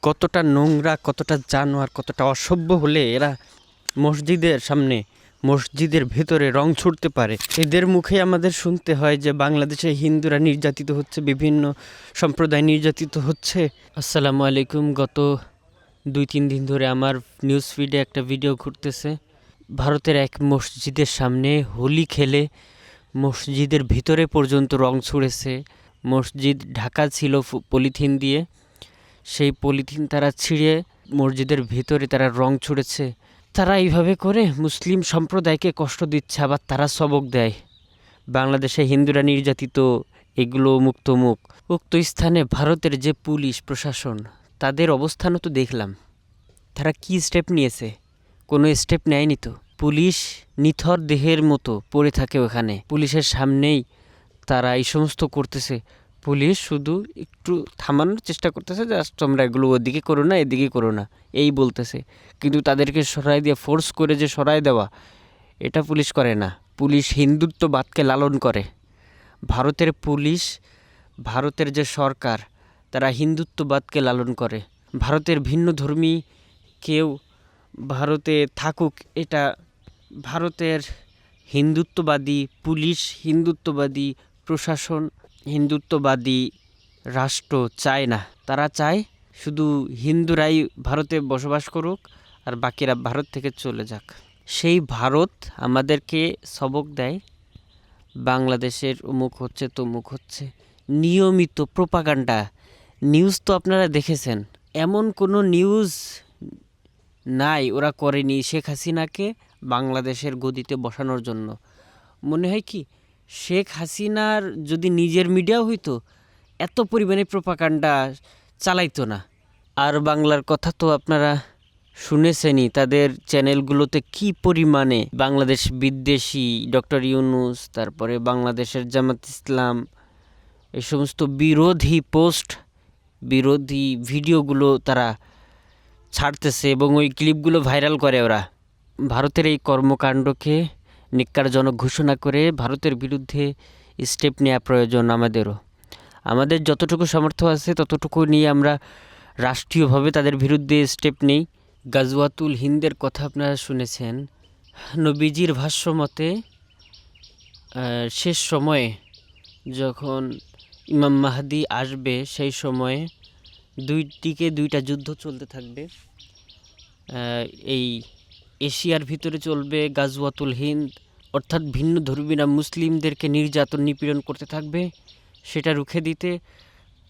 কতটা নোংরা, কতটা জানোয়ার, কতটা অসভ্য হলে এরা মসজিদের সামনে, মসজিদের ভেতরে রং ছুড়তে পারে। এদের মুখে আমাদের শুনতে হয় যে বাংলাদেশে হিন্দুরা নির্যাতিত হচ্ছে, বিভিন্ন সম্প্রদায় নির্যাতিত হচ্ছে। আসসালামু আলাইকুম। গত 2-3 দিন ধরে আমার নিউজ ফিডে একটা ভিডিও ঘুরতেছে। ভারতের এক মসজিদের সামনে হোলি খেলে মসজিদের ভিতরে পর্যন্ত রং ছুঁড়েছে। মসজিদ ঢাকা ছিল পলিথিন দিয়ে, সেই পলিথিন তারা ছিঁড়ে মসজিদের ভিতরে তারা রং ছুঁড়েছে। তারা এইভাবে করে মুসলিম সম্প্রদায়কে কষ্ট দিচ্ছে, আবার তারা সবক দেয় বাংলাদেশে হিন্দুরা নির্যাতিত, এগুলো মুক্ত মুখ। উক্ত স্থানে ভারতের যে পুলিশ প্রশাসন, তাদের অবস্থানও তো দেখলাম। তারা কি স্টেপ নিয়েছে? কোনো স্টেপ নেয়নি তো। পুলিশ নিথর দেহের মতো পড়ে থাকে ওখানে, পুলিশের সামনেই তারা এই সমস্ত করতেছে। পুলিশ শুধু একটু থামানোর চেষ্টা করতেছে যে তোমরা এগুলো ওদিকে করো না, এদিকে করো না, এই বলতেছে। কিন্তু তাদেরকে সরাই দিয়ে, ফোর্স করে যে সরাই দেওয়া, এটা পুলিশ করে না। পুলিশ হিন্দুত্ববাদকে লালন করে। ভারতের পুলিশ, ভারতের যে সরকার, তারা হিন্দুত্ববাদকে লালন করে। ভারতের ভিন্ন ধর্মী কেউ ভারতে থাকুক, এটা ভারতের হিন্দুত্ববাদী পুলিশ, হিন্দুত্ববাদী প্রশাসন, হিন্দুত্ববাদী রাষ্ট্র চায় না। তারা চায় শুধু হিন্দুরাই ভারতে বসবাস করুক আর বাকিরা ভারত থেকে চলে যাক। সেই ভারত আমাদেরকে সবক দেয় বাংলাদেশের অমুক হচ্ছে, তমুক হচ্ছে, নিয়মিত প্রোপাগান্ডা। নিউজ তো আপনারা দেখেছেন, এমন কোনো নিউজ নাই ওরা করেনি শেখ হাসিনাকে বাংলাদেশের গদিতে বসানোর জন্য। মনে হয় কি, শেখ হাসিনার যদি নিজের মিডিয়া হইতো এত পরিমাণে প্রোপাগান্ডা চালাইতো না। আর বাংলার কথা তো আপনারা শুনেছেনই, তাদের চ্যানেলগুলোতে কি পরিমাণে বাংলাদেশ বিদ্বেষী, ডক্টর ইউনূস, তারপরে বাংলাদেশের জামাত ইসলাম, এই সমস্ত বিরোধী পোস্ট, বিরোধী ভিডিওগুলো তারা ছাড়তেছে এবং ওই ক্লিপগুলো ভাইরাল করে ওরা। ভারতের এই কর্মকাণ্ডকে নিক্কারজনক ঘোষণা করে ভারতের বিরুদ্ধে স্টেপ নেওয়া প্রয়োজন আমাদেরও। আমাদের যতটুকু সামর্থ্য আছে ততটুকু নিয়ে আমরা রাষ্ট্রীয়ভাবে তাদের বিরুদ্ধে স্টেপ নেই। গাজওয়াতুল হিন্দের কথা আপনারা শুনেছেন। নবীজির ভাষ্য মতে শেষ সময়ে যখন ইমাম মাহদি আসবে, সেই সময়ে দুইটা যুদ্ধ চলতে থাকবে। এই এশিয়ার ভিতরে চলবে গাজওয়াতুল হিন্দ, অর্থাৎ ভিন্ন ধর্মীরা মুসলিমদেরকে নির্যাতন নিপীড়ন করতে থাকবে। সেটা রুখে দিতে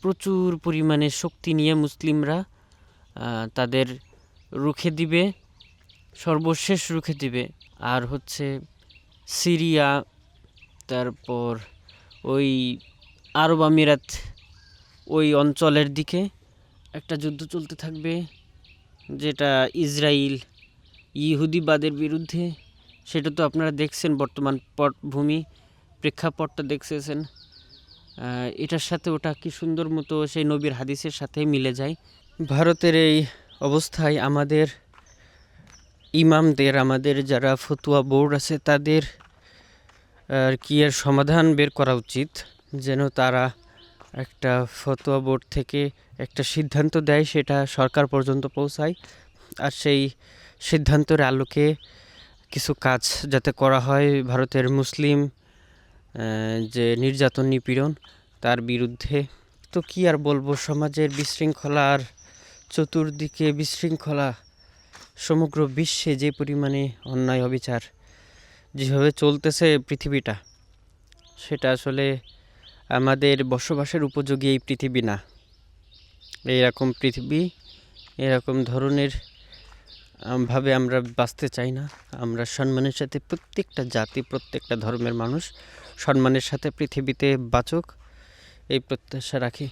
প্রচুর পরিমাণে শক্তি নিয়ে মুসলিমরা তাদের রুখে দিবে, সর্বশেষ রুখে দিবে। আর হচ্ছে সিরিয়া, তারপর ওই আরব আমিরাত, ওই অঞ্চলের দিকে একটা যুদ্ধ চলতে থাকবে, যেটা ইসরায়েল ইহুদিবাদের বিরুদ্ধে। সেটা তো আপনারা দেখছেন, বর্তমান পটভূমি প্রেক্ষাপটটা দেখছেন। এটার সাথে ওটা কি সুন্দর মতো সেই নবীর হাদিসের সাথে মিলে যায়। ভারতের এই অবস্থায় আমাদের ইমামদের, আমাদের যারা ফতুয়া বোর্ড আছে, তাদের কি এর সমাধান বের করা উচিত, যেন তারা একটা ফতোয়া বোর্ড থেকে একটা সিদ্ধান্ত দেয়, সেটা সরকার পর্যন্ত পৌঁছায়। আর সেই সিদ্ধান্তের আলোকে কিছু কাজ যাতে করা হয় ভারতের মুসলিম যে নির্যাতন নিপীড়ন, তার বিরুদ্ধে। তো কি আর বলবো, সমাজের বিশৃঙ্খলা আর চতুর্দিকে বিশৃঙ্খলা, সমগ্র বিশ্বে যে পরিমাণে অন্যায় অবিচার যেভাবে চলতেছে পৃথিবীটা, সেটা আসলে আমাদের বসবাসের উপযোগী এই পৃথিবী না। এইরকম পৃথিবী, এরকম ধরনের ভাবে আমরা বাঁচতে চাই না। আমরা সম্মানের সাথে প্রত্যেকটা জাতি, প্রত্যেকটা ধর্মের মানুষ সম্মানের সাথে পৃথিবীতে বাঁচুক, এই প্রত্যাশা রাখি।